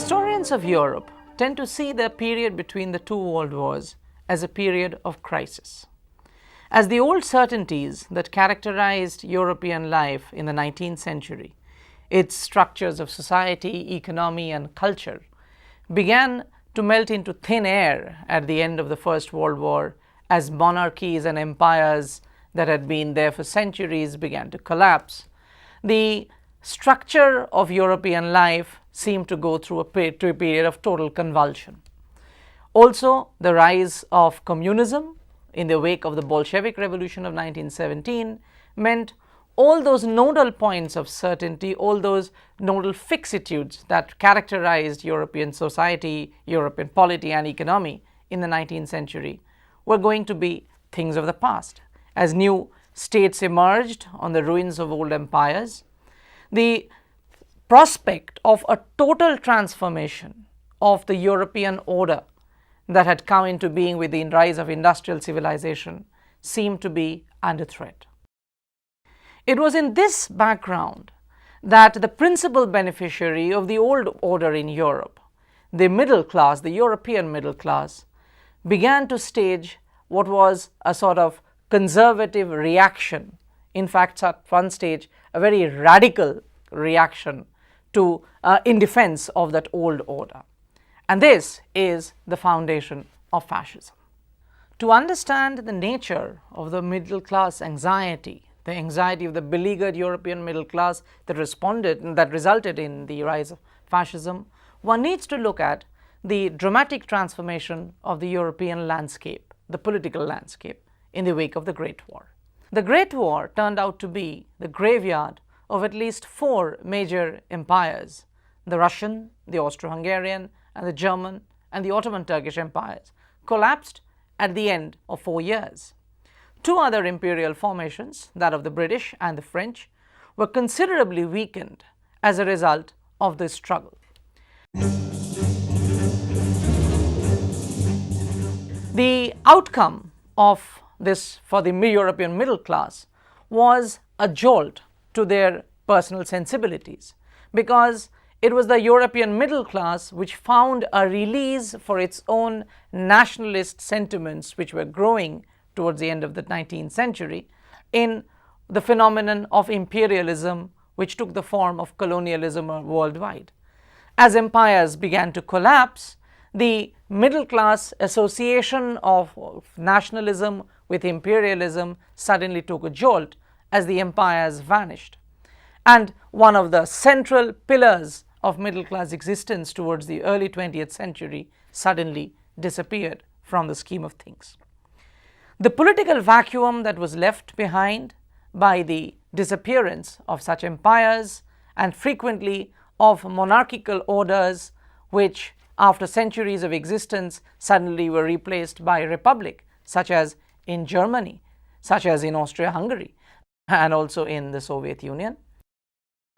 Historians of Europe tend to see the period between the two world wars as a period of crisis. As the old certainties that characterized European life in the 19th century, its structures of society, economy, and culture, began to melt into thin air at the end of the First World War as monarchies and empires that had been there for centuries began to collapse. The structure of European life seemed to go through a period of total convulsion. Also, the rise of communism in the wake of the Bolshevik Revolution of 1917 meant all those nodal points of certainty, all those nodal fixitudes that characterized European society, European polity and economy in the 19th century were going to be things of the past. As new states emerged on the ruins of old empires, the prospect of a total transformation of the European order that had come into being with the rise of industrial civilization seemed to be under threat. It was in this background that the principal beneficiary of the old order in Europe, the middle class, the European middle class, began to stage what was a sort of conservative reaction. In fact, at one stage, a very radical reaction to in defense of that old order. And this is the foundation of fascism. To understand the nature of the middle class anxiety, the anxiety of the beleaguered European middle class that resulted in the rise of fascism, one needs to look at the dramatic transformation of the European landscape, the political landscape, in the wake of the Great War. The Great War turned out to be the graveyard of at least four major empires: the Russian, the Austro-Hungarian, and the German and the Ottoman Turkish empires collapsed at the end of 4 years. Two other imperial formations, that of the British and the French, were considerably weakened as a result of this struggle. The outcome of this for the European middle class was a jolt to their personal sensibilities, because it was the European middle class which found a release for its own nationalist sentiments, which were growing towards the end of the 19th century, in the phenomenon of imperialism, which took the form of colonialism worldwide. As empires began to collapse, the middle class association of nationalism with imperialism suddenly took a jolt as the empires vanished. And one of the central pillars of middle class existence towards the early 20th century suddenly disappeared from the scheme of things. The political vacuum that was left behind by the disappearance of such empires, and frequently of monarchical orders which after centuries of existence suddenly were replaced by a republic, such as in Germany, such as in Austria-Hungary, and also in the Soviet Union.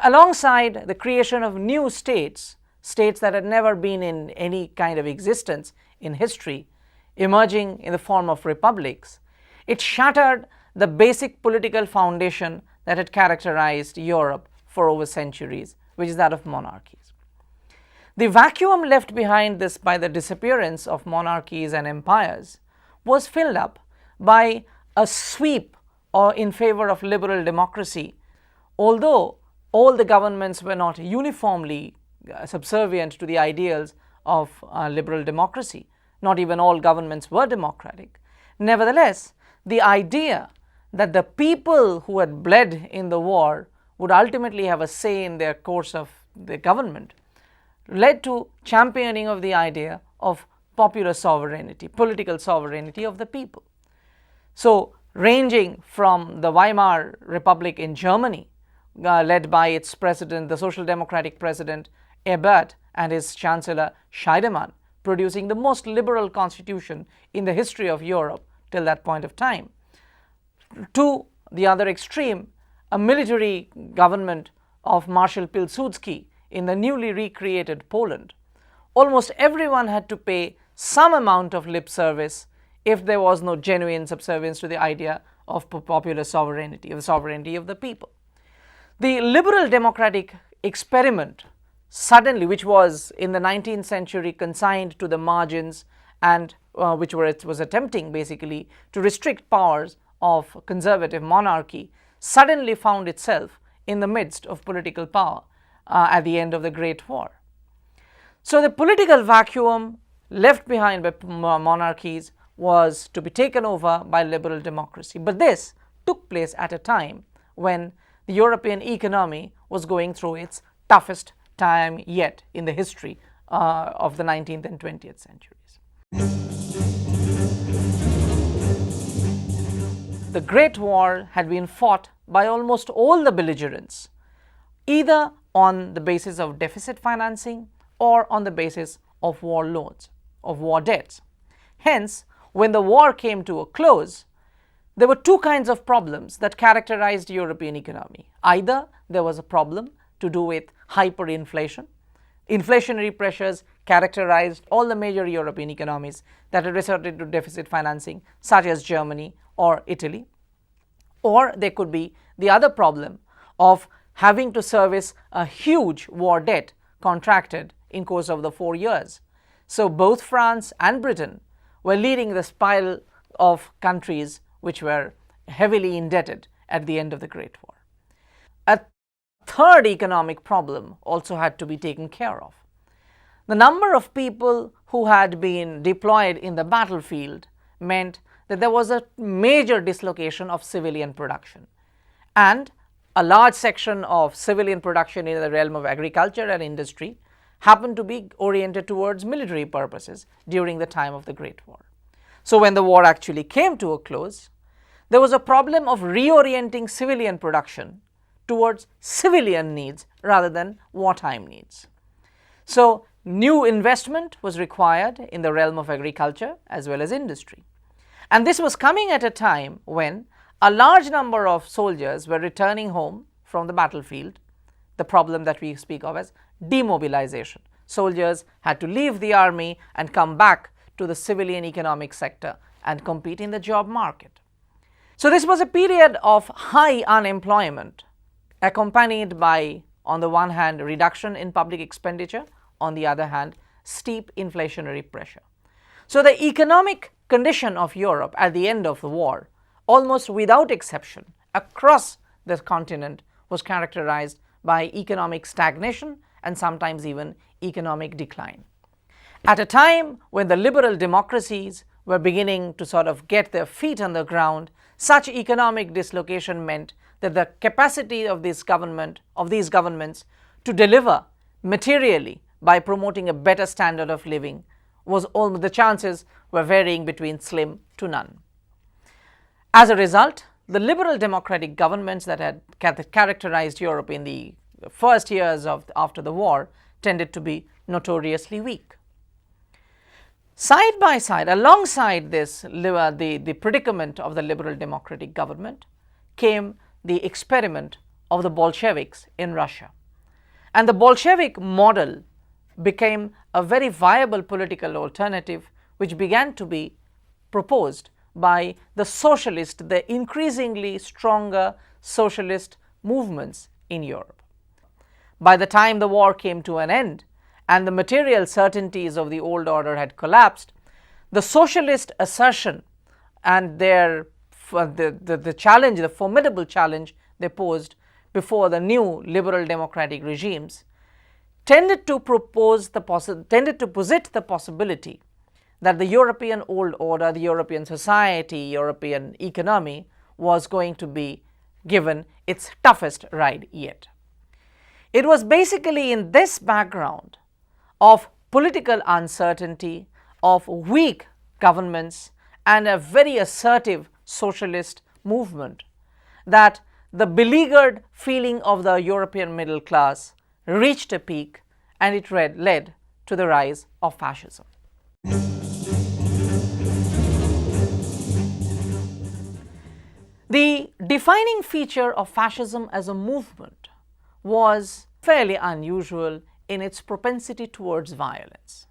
Alongside the creation of new states, states that had never been in any kind of existence in history, emerging in the form of republics, it shattered the basic political foundation that had characterized Europe for over centuries, which is that of monarchies. The vacuum left behind this by the disappearance of monarchies and empires was filled up by a sweep in favor of liberal democracy. Although all the governments were not uniformly subservient to the ideals of liberal democracy, not even all governments were democratic, nevertheless, the idea that the people who had bled in the war would ultimately have a say in their course of the government led to championing of the idea of popular sovereignty, political sovereignty of the people. So, ranging from the Weimar Republic in Germany, led by its president, the Social Democratic president Ebert, and his chancellor Scheidemann, producing the most liberal constitution in the history of Europe till that point of time, to the other extreme, a military government of Marshal Pilsudski in the newly recreated Poland. Almost everyone had to pay some amount of lip service if there was no genuine subservience to the idea of popular sovereignty, of the sovereignty of the people. The liberal democratic experiment suddenly, which was in the 19th century consigned to the margins and which it was attempting basically to restrict powers of conservative monarchy, suddenly found itself in the midst of political power at the end of the Great War. So the political vacuum left behind by monarchies was to be taken over by liberal democracy. But this took place at a time when the European economy was going through its toughest time yet in the history of the 19th and 20th centuries. The Great War had been fought by almost all the belligerents, either on the basis of deficit financing or on the basis of war loans, of war debts. Hence, when the war came to a close, there were two kinds of problems that characterized European economy. Either there was a problem to do with hyperinflation. Inflationary pressures characterized all the major European economies that had resorted to deficit financing, such as Germany or Italy. Or there could be the other problem of having to service a huge war debt contracted in course of the 4 years. So both France and Britain were leading the spiral of countries which were heavily indebted at the end of the Great War. A third economic problem also had to be taken care of. The number of people who had been deployed in the battlefield meant that there was a major dislocation of civilian production, and a large section of civilian production in the realm of agriculture and industry happened to be oriented towards military purposes during the time of the Great War. So when the war actually came to a close, there was a problem of reorienting civilian production towards civilian needs rather than wartime needs. So new investment was required in the realm of agriculture as well as industry. And this was coming at a time when a large number of soldiers were returning home from the battlefield, the problem that we speak of as demobilization. Soldiers had to leave the army and come back to the civilian economic sector and compete in the job market. So this was a period of high unemployment, accompanied by, on the one hand, a reduction in public expenditure, on the other hand, steep inflationary pressure. So the economic condition of Europe at the end of the war, almost without exception, across the continent was characterized by economic stagnation and sometimes even economic decline. At a time when the liberal democracies were beginning to sort of get their feet on the ground, such economic dislocation meant that the capacity of these governments to deliver materially by promoting a better standard of living was almost, the chances were varying between slim to none. As a result, the liberal democratic governments that had characterized Europe in the first years after the war tended to be notoriously weak. Side by side, alongside this, the predicament of the liberal democratic government came the experiment of the Bolsheviks in Russia. And the Bolshevik model became a very viable political alternative which began to be proposed by the increasingly stronger socialist movements in Europe. By the time the war came to an end and the material certainties of the old order had collapsed, the socialist assertion and the challenge, the formidable challenge they posed before the new liberal democratic regimes tended to posit the possibility that the European old order, the European society, European economy was going to be given its toughest ride yet. It was basically in this background of political uncertainty, of weak governments, and a very assertive socialist movement that the beleaguered feeling of the European middle class reached a peak, and it led to the rise of fascism. The defining feature of fascism as a movement was fairly unusual in its propensity towards violence.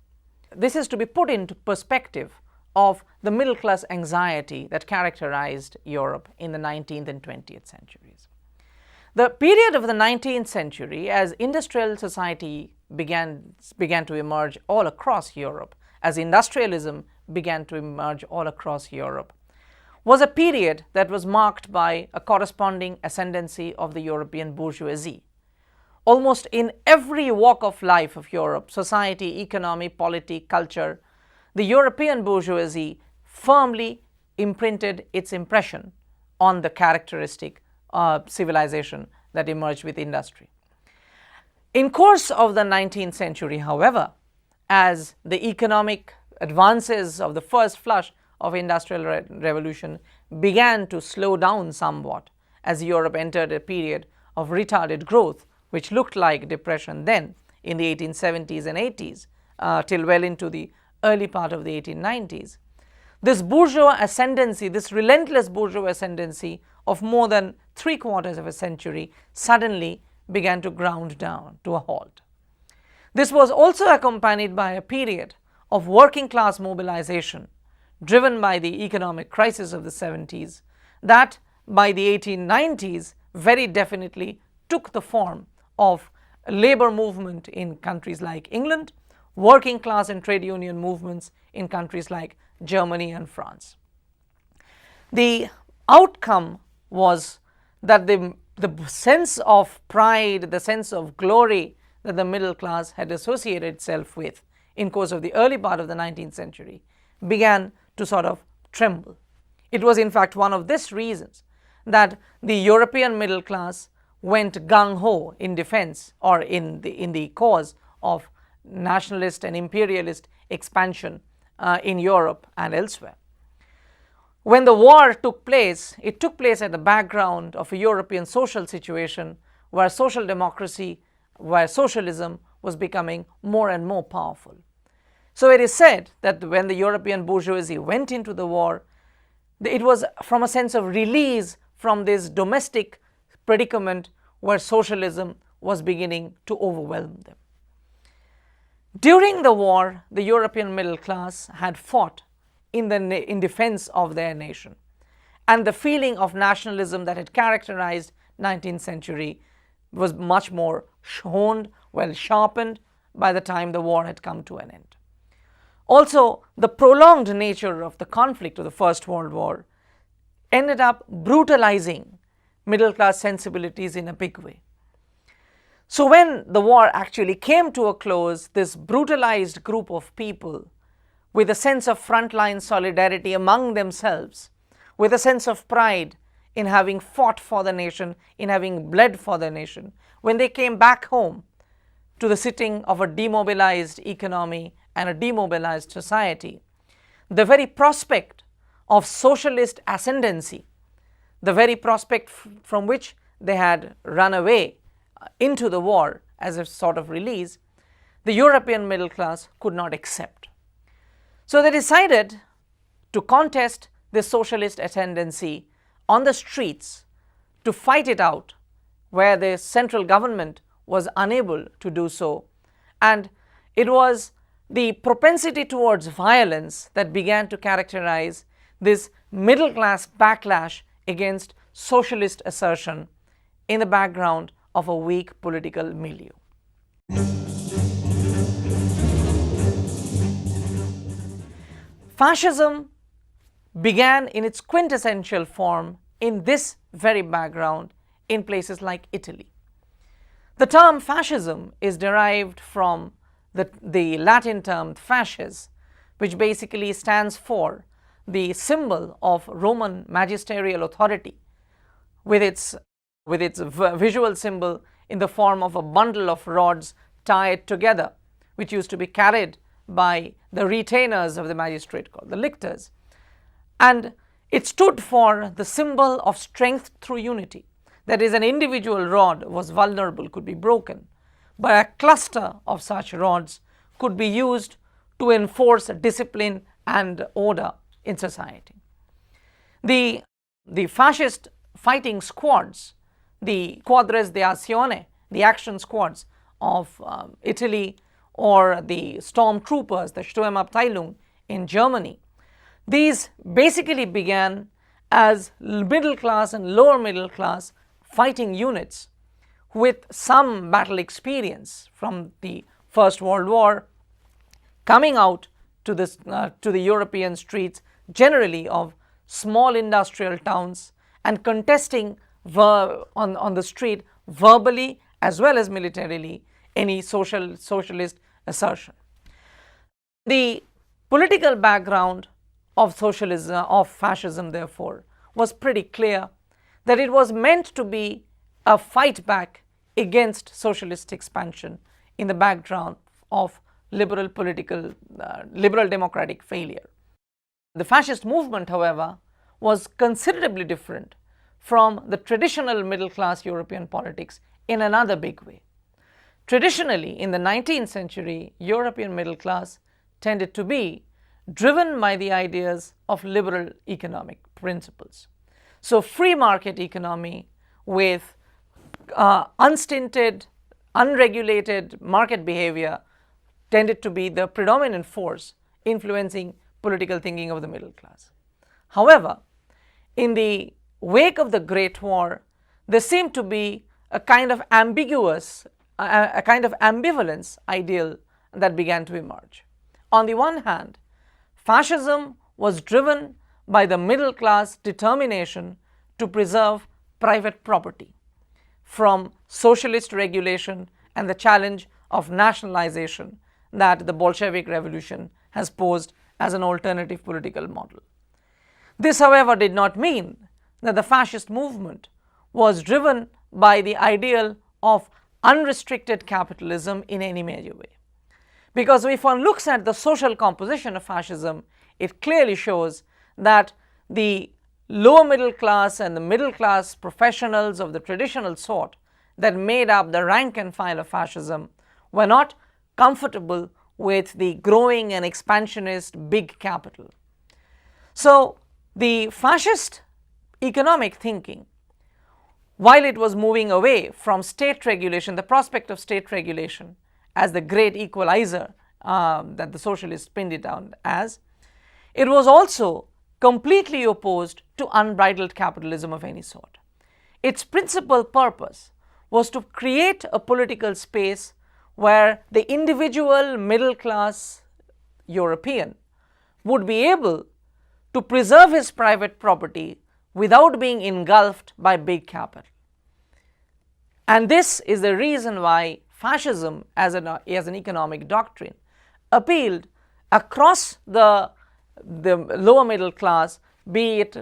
This is to be put into perspective of the middle class anxiety that characterized Europe in the 19th and 20th centuries. The period of the 19th century, as industrial society began to emerge all across Europe, as industrialism began to emerge all across Europe, was a period that was marked by a corresponding ascendancy of the European bourgeoisie. Almost in every walk of life of Europe, society, economy, polity, culture, the European bourgeoisie firmly imprinted its impression on the characteristic civilization that emerged with industry. In course of the 19th century, however, as the economic advances of the first flush of industrial revolution began to slow down somewhat, as Europe entered a period of retarded growth, which looked like depression then in the 1870s and 80s till well into the early part of the 1890s. This bourgeois ascendancy, this relentless bourgeois ascendancy of more than 3/4 of a century suddenly began to ground down to a halt. This was also accompanied by a period of working class mobilization driven by the economic crisis of the 70s that by the 1890s very definitely took the form of labor movement in countries like England, working class and trade union movements in countries like Germany and France. The outcome was that the sense of pride, the sense of glory that the middle class had associated itself with in course of the early part of the 19th century began to sort of tremble. It was in fact one of these reasons that the European middle class went gung-ho in defense or in the cause of nationalist and imperialist expansion in Europe and elsewhere. When the war took place, it took place at the background of a European social situation where social democracy, where socialism was becoming more and more powerful. So it is said that when the European bourgeoisie went into the war, it was from a sense of release from this domestic predicament where socialism was beginning to overwhelm them. During the war, the European middle class had fought in defense of their nation, and the feeling of nationalism that had characterized 19th century was much more honed, well sharpened by the time the war had come to an end. Also, the prolonged nature of the conflict of the First World War ended up brutalizing middle class sensibilities in a big way. So when the war actually came to a close, this brutalized group of people with a sense of frontline solidarity among themselves, with a sense of pride in having fought for the nation, in having bled for the nation, when they came back home to the sitting of a demobilized economy and a demobilized society, the very prospect of socialist ascendancy, the very prospect from which they had run away into the war as a sort of release, the European middle class could not accept. So they decided to contest this socialist ascendancy on the streets, to fight it out where the central government was unable to do so. And it was the propensity towards violence that began to characterize this middle class backlash against socialist assertion in the background of a weak political milieu. Fascism began in its quintessential form in this very background in places like Italy. The term fascism is derived from the Latin term fasces, which basically stands for the symbol of Roman magisterial authority, with its visual symbol in the form of a bundle of rods tied together, which used to be carried by the retainers of the magistrate called the lictors. And it stood for the symbol of strength through unity. That is, an individual rod was vulnerable, could be broken, but a cluster of such rods could be used to enforce discipline and order in society. The fascist fighting squads, the quadres de azione, the action squads of Italy, or the stormtroopers, the Sturmabteilung in Germany, these basically began as middle class and lower middle class fighting units with some battle experience from the First World War coming out to the European streets, generally of small industrial towns, and contesting on the street verbally as well as militarily any socialist assertion. The political background of socialism, of fascism, therefore, was pretty clear, that it was meant to be a fight back against socialist expansion in the background of liberal democratic failure. The fascist movement, however, was considerably different from the traditional middle-class European politics in another big way. Traditionally, in the 19th century, European middle class tended to be driven by the ideas of liberal economic principles. So free market economy with unstinted, unregulated market behavior tended to be the predominant force influencing political thinking of the middle class. However, in the wake of the Great War, there seemed to be a kind of ambiguous, a kind of ambivalence ideal that began to emerge. On the one hand, fascism was driven by the middle class determination to preserve private property from socialist regulation and the challenge of nationalization that the Bolshevik Revolution has posed as an alternative political model. This, however, did not mean that the fascist movement was driven by the ideal of unrestricted capitalism in any major way. Because if one looks at the social composition of fascism, it clearly shows that the lower middle class and the middle class professionals of the traditional sort that made up the rank and file of fascism were not comfortable with the growing and expansionist big capital. So the fascist economic thinking, while it was moving away from state regulation, the prospect of state regulation as the great equalizer that the socialists pinned it down as, it was also completely opposed to unbridled capitalism of any sort. Its principal purpose was to create a political space where the individual middle class European would be able to preserve his private property without being engulfed by big capital. And this is the reason why fascism as an economic doctrine appealed across the lower middle class, be it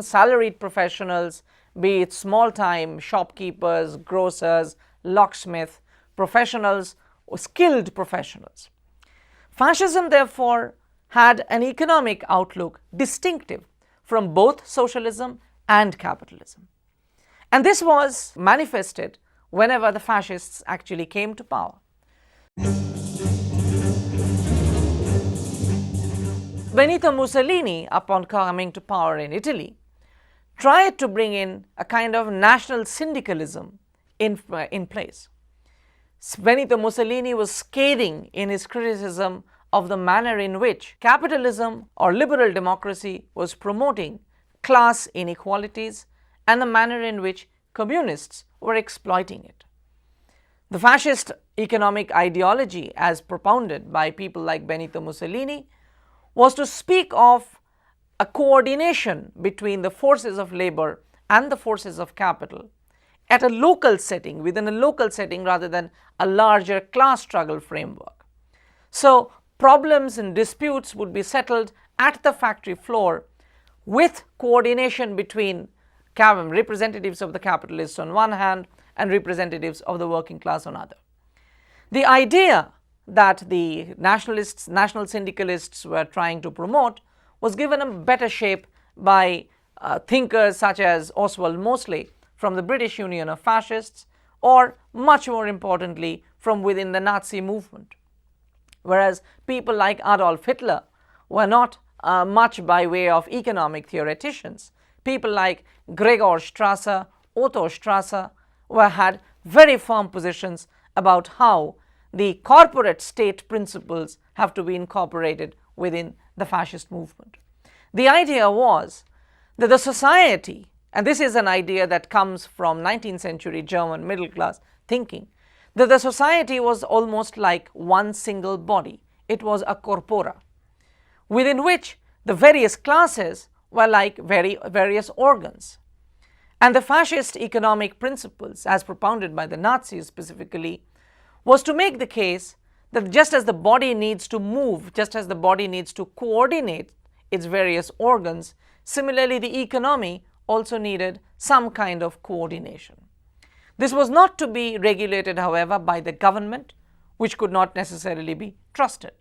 salaried professionals, be it small-time shopkeepers, grocers, locksmiths, professionals, or skilled professionals. Fascism, therefore, had an economic outlook distinctive from both socialism and capitalism. And this was manifested whenever the fascists actually came to power. Benito Mussolini, upon coming to power in Italy, tried to bring in a kind of national syndicalism in place. Benito Mussolini was scathing in his criticism of the manner in which capitalism or liberal democracy was promoting class inequalities and the manner in which communists were exploiting it. The fascist economic ideology, as propounded by people like Benito Mussolini, was to speak of a coordination between the forces of labor and the forces of capital at a local setting, within a local setting rather than a larger class struggle framework. So problems and disputes would be settled at the factory floor with coordination between representatives of the capitalists on one hand and representatives of the working class on other. The idea that the national syndicalists were trying to promote was given a better shape by thinkers such as Oswald Mosley from the British Union of Fascists, or much more importantly from within the Nazi movement. Whereas people like Adolf Hitler were not much by way of economic theoreticians. People like Gregor Strasser, Otto Strasser had very firm positions about how the corporate state principles have to be incorporated within the fascist movement. The idea was that the society and this is an idea that comes from 19th century German middle class thinking, that the society was almost like one single body. It was a corpora, within which the various classes were like various organs. And the fascist economic principles, as propounded by the Nazis specifically, was to make the case that just as the body needs to move, just as the body needs to coordinate its various organs, similarly the economy also needed some kind of coordination. This was not to be regulated, however, by the government, which could not necessarily be trusted.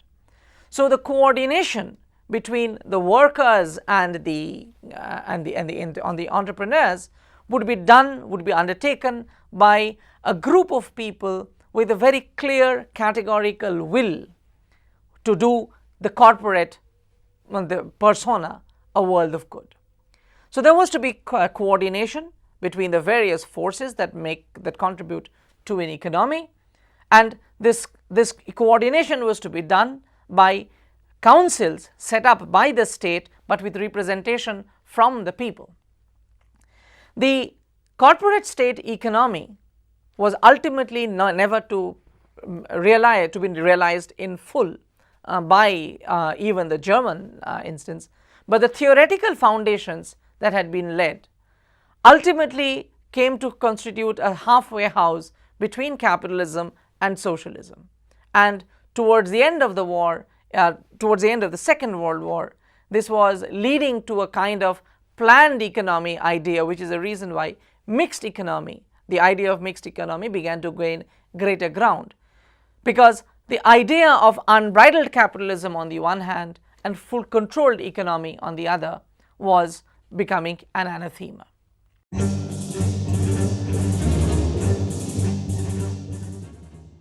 So the coordination between the workers and the entrepreneurs would be undertaken by a group of people with a very clear categorical will to do the corporate, the persona, a world of good. So there was to be coordination between the various forces that contribute to an economy, and this coordination was to be done by councils set up by the state but with representation from the people. The corporate state economy was ultimately never to be realized in full by even the German instance, but the theoretical foundations that had been laid ultimately came to constitute a halfway house between capitalism and socialism. And towards the end of the war, towards the end of the Second World War, this was leading to a kind of planned economy idea, which is the reason why mixed economy, the idea of mixed economy, began to gain greater ground, because the idea of unbridled capitalism on the one hand and full controlled economy on the other was becoming an anathema.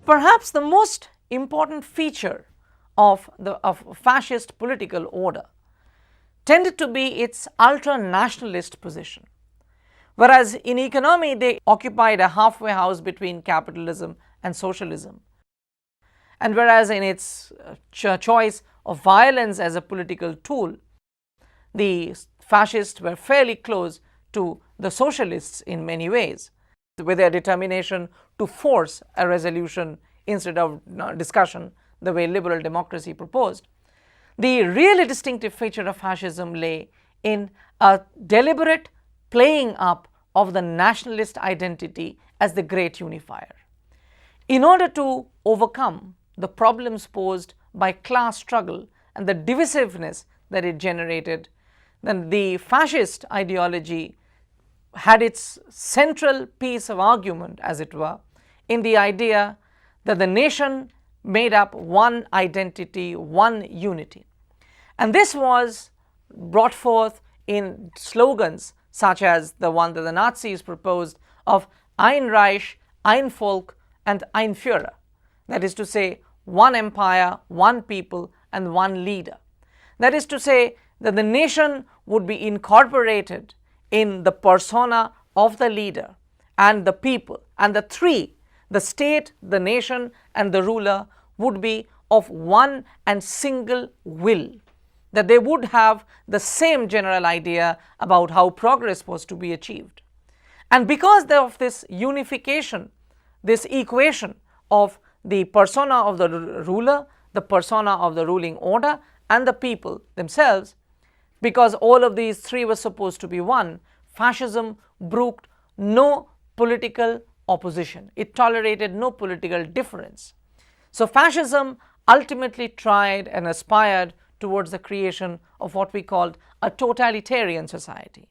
Perhaps the most important feature of fascist political order tended to be its ultra-nationalist position. Whereas in economy they occupied a halfway house between capitalism and socialism, and whereas in its choice of violence as a political tool, the fascists were fairly close to the socialists in many ways, with their determination to force a resolution instead of discussion, the way liberal democracy proposed. The really distinctive feature of fascism lay in a deliberate playing up of the nationalist identity as the great unifier. In order to overcome the problems posed by class struggle and the divisiveness that it generated, then the fascist ideology had its central piece of argument, as it were, in the idea that the nation made up one identity, one unity. And this was brought forth in slogans such as the one that the Nazis proposed of Ein Reich, Ein Volk and Ein Führer, that is to say, one empire, one people and one leader. That is to say that the nation would be incorporated in the persona of the leader and the people, and the three, the state, the nation and the ruler, would be of one and single will, that they would have the same general idea about how progress was to be achieved. And because of this unification, this equation of the persona of the ruler, the persona of the ruling order and the people themselves, because all of these three were supposed to be one, fascism brooked no political opposition. It tolerated no political difference. So fascism ultimately tried and aspired towards the creation of what we called a totalitarian society,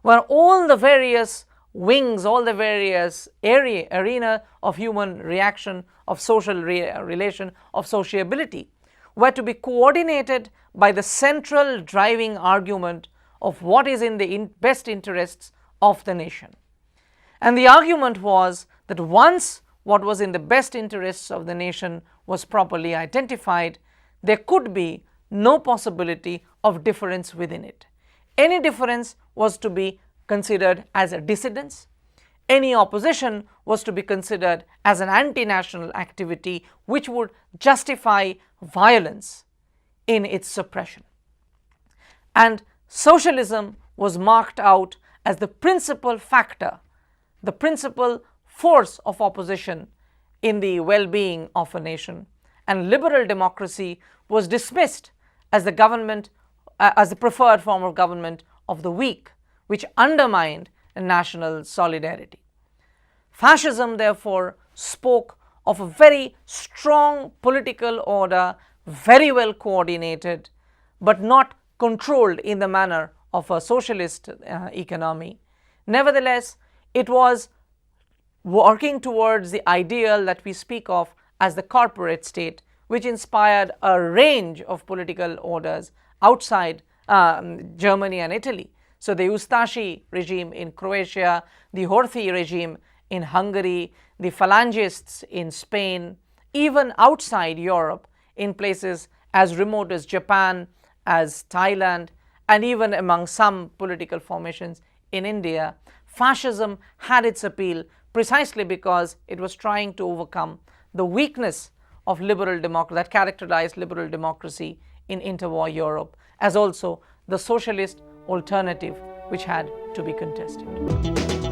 where all the various wings, all the various arena of human reaction, of social relation, of sociability, were to be coordinated by the central driving argument of what is in the best interests of the nation. And the argument was that once what was in the best interests of the nation was properly identified, there could be no possibility of difference within it. Any difference was to be considered as a dissidence. Any opposition was to be considered as an anti-national activity which would justify violence in its suppression. And socialism was marked out as the principal factor, the principal force of opposition in the well-being of a nation. And liberal democracy was dismissed as the government, as the preferred form of government of the weak, which undermined national solidarity. Fascism, therefore, spoke of a very strong political order, very well coordinated, but not controlled in the manner of a socialist economy. Nevertheless, it was working towards the ideal that we speak of as the corporate state, which inspired a range of political orders outside Germany and Italy. So the Ustashi regime in Croatia, the Horthy regime in Hungary, the Phalangists in Spain, even outside Europe, in places as remote as Japan, as Thailand, and even among some political formations in India, fascism had its appeal precisely because it was trying to overcome the weakness of liberal democracy that characterized liberal democracy in interwar Europe, as also the socialist alternative which had to be contested.